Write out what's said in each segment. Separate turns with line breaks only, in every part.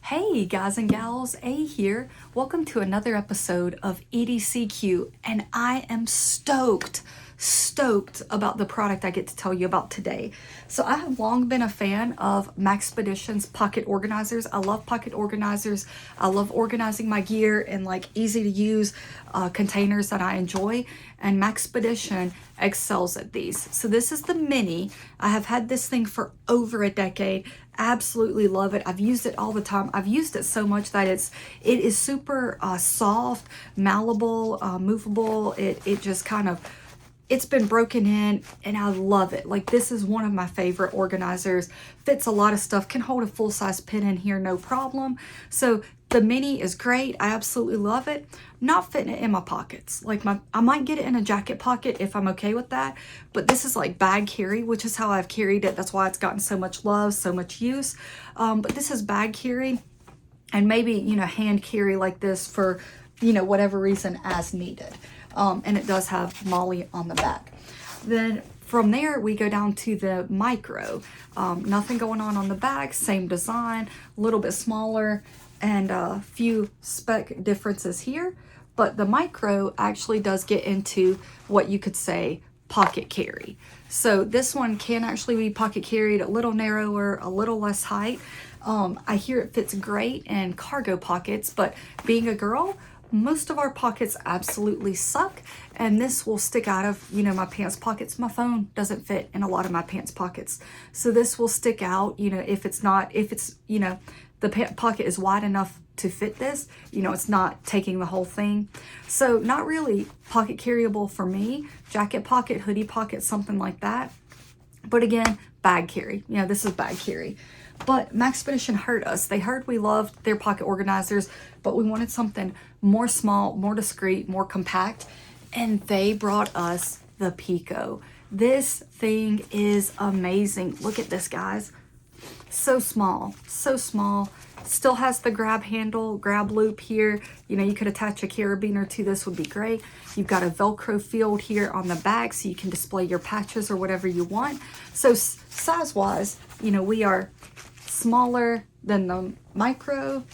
Hey guys and gals, A here. Welcome to another episode of EDCQ, and I am stoked about the product I get to tell you about today. So I have long been a fan of Maxpedition's pocket organizers. I love pocket organizers. I love organizing my gear in like easy to use containers that I enjoy, and Maxpedition excels at these. So this is the mini. I have had this thing for over a decade. Absolutely love it. I've used it all the time. I've used it so much that it is super soft, malleable, movable. It just kind of, it's been broken in and I love it. Like, this is one of my favorite organizers. Fits a lot of stuff, can hold a full-size pen in here no problem. So the mini is great. I absolutely love it. Not fitting it in my pockets. Like, I might get it in a jacket pocket if I'm okay with that, but this is like bag carry, which is how I've carried it. That's why it's gotten so much love, so much use. But this is bag carry, and maybe, hand carry like this for, whatever reason as needed. And it does have Molly on the back. Then from there, we go down to the micro. Nothing going on the back, same design, a little bit smaller, and a few spec differences here. But the micro actually does get into what you could say pocket carry. So this one can actually be pocket carried, a little narrower, a little less height. I hear it fits great in cargo pockets, but being a girl, most of our pockets absolutely suck, and this will stick out of, my pants pockets. My phone doesn't fit in a lot of my pants pockets. So this will stick out, if it's, the pocket is wide enough to fit this, it's not taking the whole thing. So not really pocket carryable for me. Jacket pocket, hoodie pocket, something like that. But again, bag carry. This is bag carry. But Maxpedition heard us. They heard we loved their pocket organizers, but we wanted something more small, more discreet, more compact. And they brought us the Pico. This thing is amazing. Look at this, guys. So small, so small. Still has the grab handle, grab loop here. You could attach a carabiner to this, would be great. You've got a Velcro field here on the back so you can display your patches or whatever you want. So size-wise, we are smaller than the micro,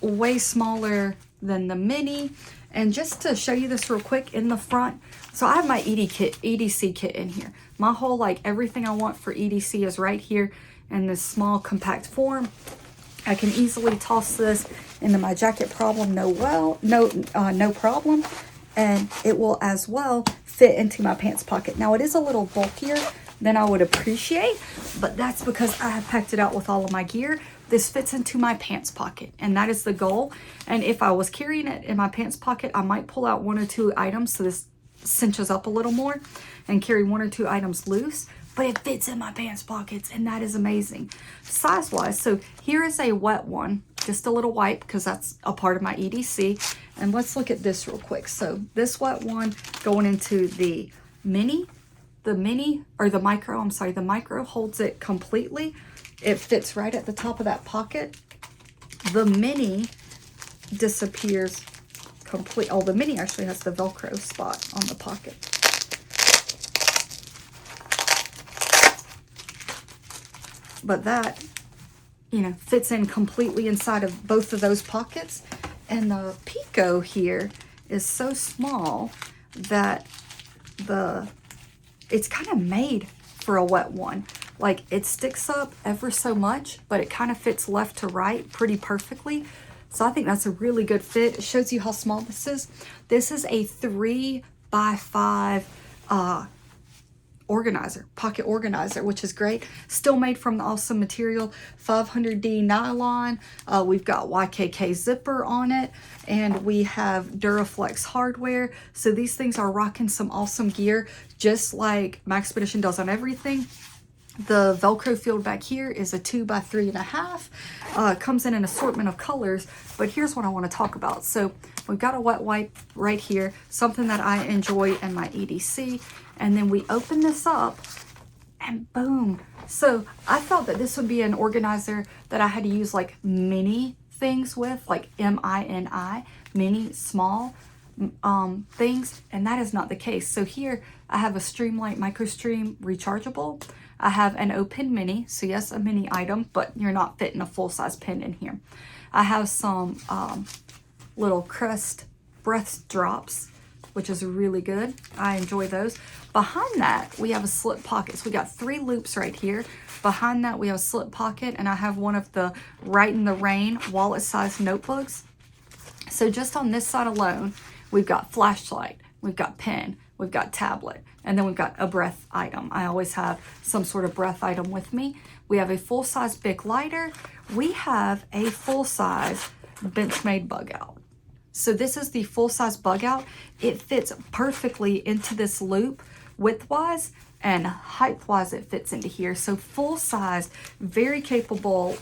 way smaller than the mini. And just to show you this real quick, in the front, so I have my EDC kit in here. My whole, everything I want for EDC is right here in this small compact form. I can easily toss this into my jacket problem, no problem, and it will as well fit into my pants pocket. Now, it is a little bulkier than I would appreciate, but that's because I have packed it out with all of my gear. This fits into my pants pocket, and that is the goal. And if I was carrying it in my pants pocket, I might pull out one or two items so this cinches up a little more and carry one or two items loose, but it fits in my pants pockets, and that is amazing. Size-wise, so here is a wet one, just a little wipe because that's a part of my EDC. And let's look at this real quick. So this wet one going into the mini, the micro holds it completely. It fits right at the top of that pocket. The mini disappears complete. Oh, the mini actually has the Velcro spot on the pocket. But that, fits in completely inside of both of those pockets. And the Pico here is so small that it's kind of made for a wet one. Like, it sticks up ever so much, but it kind of fits left to right pretty perfectly. So I think that's a really good fit. It shows you how small this is. This is a 3x5 pocket organizer, which is great. Still made from the awesome material, 500D nylon. We've got YKK zipper on it, and we have Duraflex hardware. So these things are rocking some awesome gear, just like Maxpedition does on everything. The Velcro field back here is a 2x3.5. Comes in an assortment of colors, but here's what I want to talk about. So we've got a wet wipe right here, something that I enjoy in my EDC. And then we open this up and boom. So I thought that this would be an organizer that I had to use like mini things with, like MINI, mini, small things. And that is not the case. So here I have a Streamlight MicroStream rechargeable. I have an O Pen Mini, so yes, a mini item, but you're not fitting a full-size pen in here. I have some little Crest breath drops, which is really good. I enjoy those. Behind that, we have a slip pocket. So we got 3 loops right here. Behind that, we have a slip pocket, and I have one of the Write in the Rain wallet-sized notebooks. So just on this side alone, we've got flashlight, we've got pen, we've got tablet, and then we've got a breath item. I always have some sort of breath item with me. We have a full-size Bic lighter. We have a full-size Benchmade bug out. So this is the full-size bug out. It fits perfectly into this loop width-wise, and height-wise it fits into here. So full-size, very capable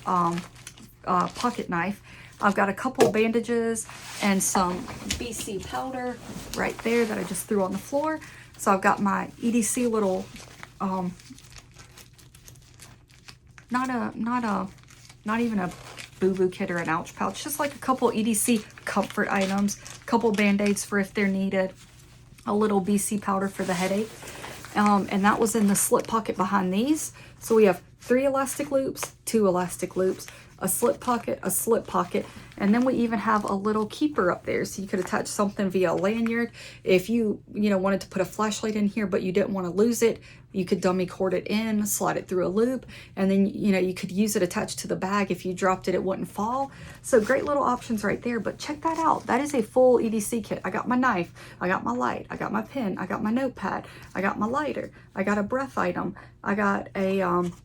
pocket knife. I've got a couple bandages and some BC powder right there that I just threw on the floor. So I've got my EDC little, not even a boo-boo kit or an ouch pouch, just like a couple EDC comfort items, a couple band-aids for if they're needed, a little BC powder for the headache. And that was in the slip pocket behind these. So we have 3 elastic loops, 2 elastic loops, a slip pocket, and then we even have a little keeper up there, so you could attach something via a lanyard. If you wanted to put a flashlight in here but you didn't want to lose it, you could dummy cord it in, slide it through a loop, and then you could use it attached to the bag. If you dropped it, it wouldn't fall. So great little options right there. But check that out, that is a full EDC kit. I got my knife, I got my light, I got my pen, I got my notepad, I got my lighter, I got a breath item, I got a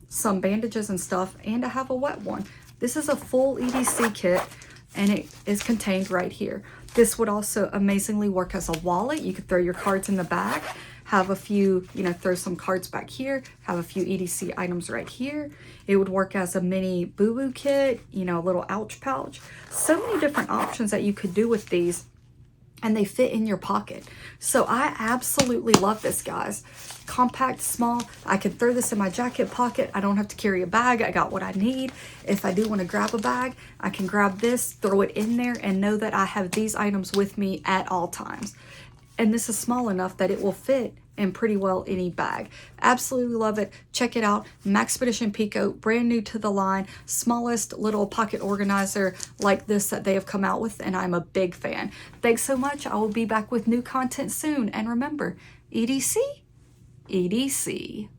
some bandages and stuff, and I have a wet one. This is a full EDC kit, and it is contained right here. This would also amazingly work as a wallet. You could throw your cards in the back, have a few, throw some cards back here, have a few EDC items right here. It would work as a mini boo-boo kit, a little ouch pouch. So many different options that you could do with these, and they fit in your pocket. So I absolutely love this, guys. Compact, small. I can throw this in my jacket pocket. I don't have to carry a bag. I got what I need. If I do want to grab a bag, I can grab this, throw it in there, and know that I have these items with me at all times. And this is small enough that it will fit in pretty well any bag. Absolutely love it. Check it out. Maxpedition Pico, brand new to the line, smallest little pocket organizer like this that they have come out with, and I'm a big fan. Thanks so much. I will be back with new content soon. And remember, EDC, EDC.